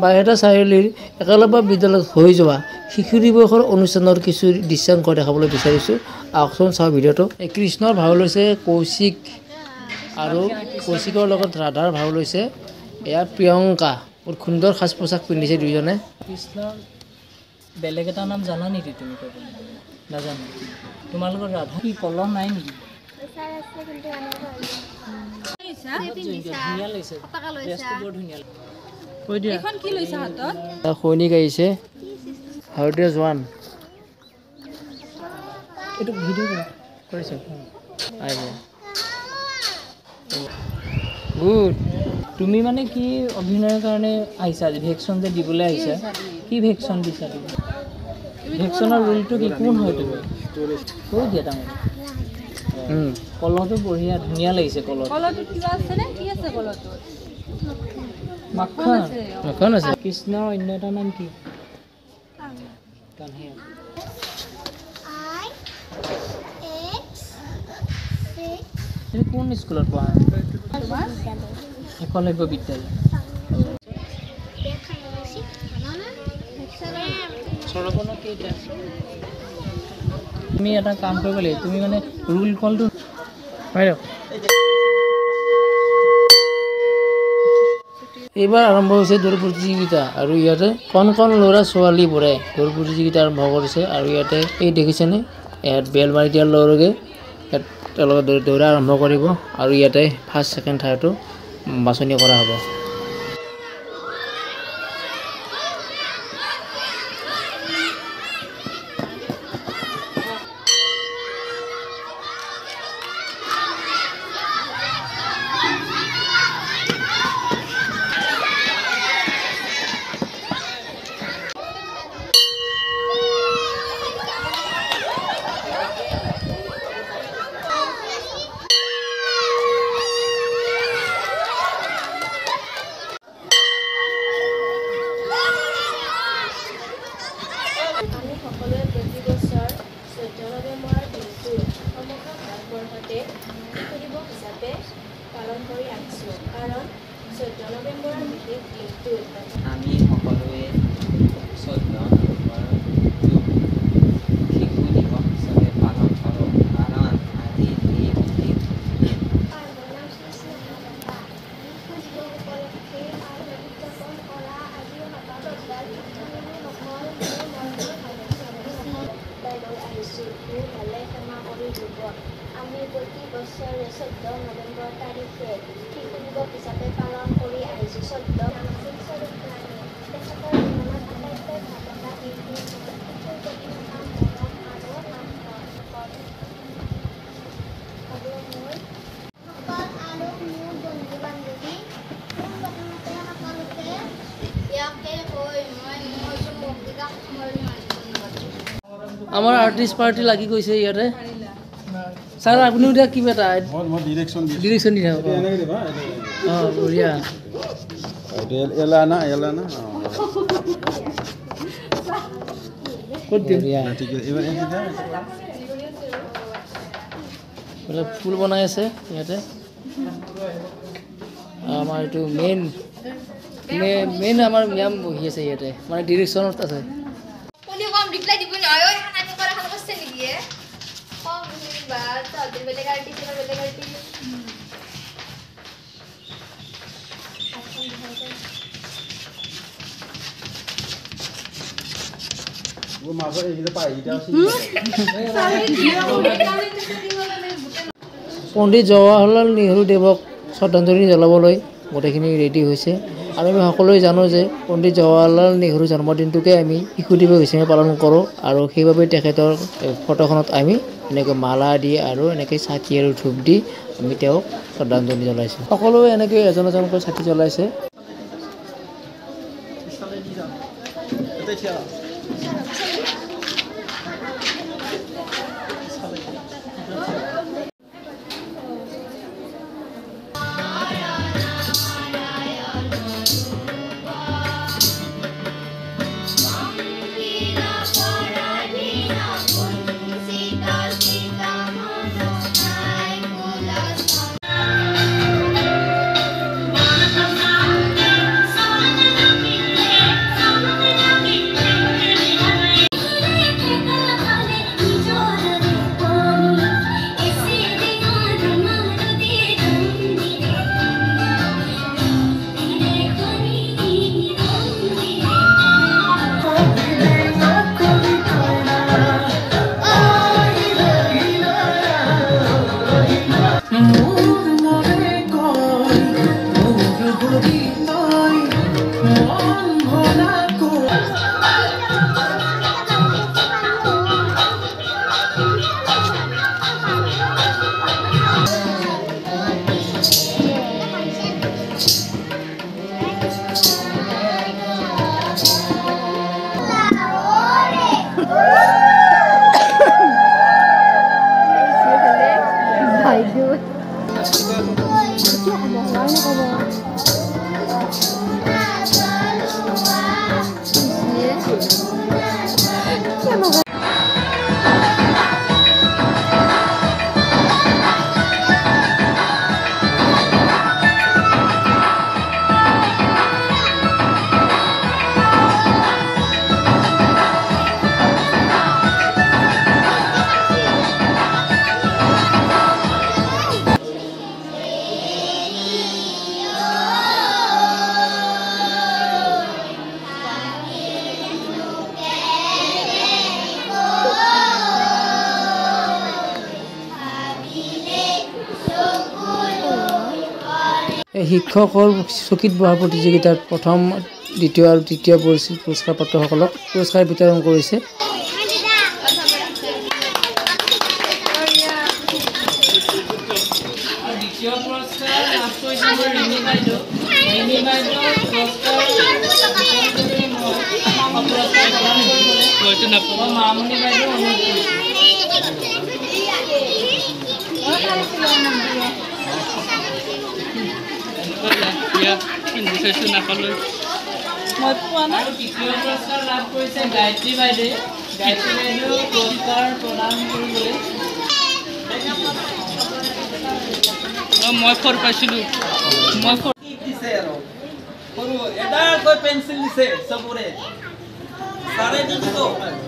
বাইহাটা চাৰিআলিৰ একলব্য বিদ্যালয়ত হৈ যোৱা শিশু দিৱসৰ অনুষ্ঠানৰ কিছু দৃশ্যাংশ দেখাবলৈ বিচাৰিছোঁ। আহকচোন চাওঁ ভিডিঅ'টো। এই কৃষ্ণৰ ভাও লৈছে কৌশিক আৰু কৌশিকৰ লগত ৰাধাৰ ভাও লৈছে এয়া প্ৰিয়ংকা। বহুত সুন্দৰ সাজ পোছাক পিন্ধিছে দুইজনে। কৃষ্ণৰ বেলেগ এটা নাম জানা নেকি তুমি? ক'বলৈ নাজানো। তোমালোকৰ ৰাধা কি কলম নাই নেকি? ধুনীয়া লাগিছে, ড্ৰেছটো বৰ ধুনীয়া লাগিছে। কৈ দিয়া এখন কি লৈছা হাতত? সৈনিক আহিছে, ভাৰতীয় জোৱান। এইটো ভিডিঅ' কৰিছে আহিব। গুড। তুমি মানে কি অভিনয়ৰ কাৰণে আহিছা আজি? ভেকশ্যন যে দিবলৈ আহিছা, কি ভেকশ্যন দিছা তুমি? ভেকশ্যনৰ ৰোলটো কি কোন হয় তুমি? কৈ দিয়া ডাঙৰ। কলহটো বঢ়িয়া, ধুনীয়া লাগিছে কলহটো। কলহটোত কিবা আছে নে? কি আছে কলহটোত? মাখন মাখন আছে। কৃষ্ণৰ অন্য এটা নাম কি? কানহাই। তুমি কোন স্কুলত পঢ়া? একলব্য বিদ্যালয়। তুমি এটা কাম কৰিব লাগিব, তুমি মানে ৰোল কলটো এইবাৰ আৰম্ভ হৈছে দৌৰ প্ৰতিযোগিতা আৰু ইয়াতে কণ কণ ল'ৰা ছোৱালীবোৰে দৌৰ প্ৰতিযোগিতা আৰম্ভ কৰিছে। আৰু ইয়াতে এই দেখিছেনে, ইয়াত বেল মাৰি দিয়াৰ লগে লগে ইয়াত তেওঁলোকে দৌৰা আৰম্ভ কৰিব আৰু ইয়াতে ফাৰ্ষ্ট ছেকেণ্ড থাৰ্ডটো বাছনি কৰা হ'ব। আমি সকলোৱে প্ৰতি বছৰ 14 নৱেম্বৰ দিনটো সমগ্ৰ ভাৰতবৰ্ষতে শিশু দিৱস হিচাপে পালন কৰি আহিছোঁ। কাৰণ 14 নৱেম্বৰৰ বিশেষ দিনটোত আমি সকলোৱে 14 নৱেম্বৰটো শিশু দিৱস হিচাপে পালন কৰোঁ। কাৰণ আজি এই বিশেষ দিন। আমি প্ৰতি বছৰে 14 নৱেম্বৰ তাৰিখে শিশু দিৱস হিচাপে পালন কৰি আহিছোঁ। 14 সামাজিক স্বৰূপ নাই তেখেতৰ জীৱনত আটাইতকৈ ভাল লগা দিনটো শিশুৰ প্ৰতি থকা মৰম আৰু মোৰ বন্ধু বান্ধৱী প্ৰথমতে সকলোকে ইয়াকে কৈ মই ভূমিকা সামৰণি মাৰিছোঁ। আমাৰ আৰ্টিষ্ট পাৰ্টি লাগি গৈছে ইয়াতে। ছাৰ আপুনিও এতিয়া কিবা এটা ডিৰেকশ্যন দি থাকক। অঁ বঢ়িয়া। ক'ত ফুল বনাই আছে ইয়াতে। আমাৰ এইটো মেইন আমাৰ মেম বহি আছে ইয়াতে, মানে ডিৰেকশ্যনত আছে। পণ্ডিত জৱাহৰলাল নেহৰু দেৱক শ্ৰদ্ধাঞ্জলি জ্বলাবলৈ গোটেইখিনি ৰেডি হৈছে। আৰু আমি সকলোৱে জানো যে পণ্ডিত জৱাহৰলাল নেহৰু জন্মদিনটোকে আমি শিশু দিৱস হিচাপে পালন কৰোঁ। আৰু সেইবাবে তেখেতৰ ফটোখনত আমি এনেকৈ মালা দি আৰু এনেকৈ চাকি আৰু ধূপ দি আমি তেওঁক শ্ৰদ্ধাঞ্জলি জ্বলাইছোঁ। সকলোৱে এনেকৈ এজন এজনকৈ চাকি জ্বলাইছে। শিক্ষকৰ চকীত বহা প্ৰতিযোগিতাত প্ৰথম দ্বিতীয় আৰু তৃতীয় পুৰস্কাৰপ্ৰাপ্তসকলক পুৰস্কাৰ বিতৰণ কৰিছে। দ্বিতীয় পুৰস্কাৰ লাভ কৰিছে ৰিমি বাইদেউ। ৰিমি বাইদেউ পুৰস্কাৰ প্ৰদান কৰিবলৈ মামনি বাইদেউ অনুৰোধ কৰিছে। মই পোৱা নাই। তৃতীয় পুৰস্কাৰ লাভ কৰিছে গায়ত্ৰী বাইদেউ। গায়ত্ৰী বাইদেউ পুৰস্কাৰ প্ৰদান কৰিবলৈ মই ফৰ পাইছিলোঁ। মই ফৰ দিছে আৰু সৰু এডালকৈ পেঞ্চিল দিছে চবৰে 350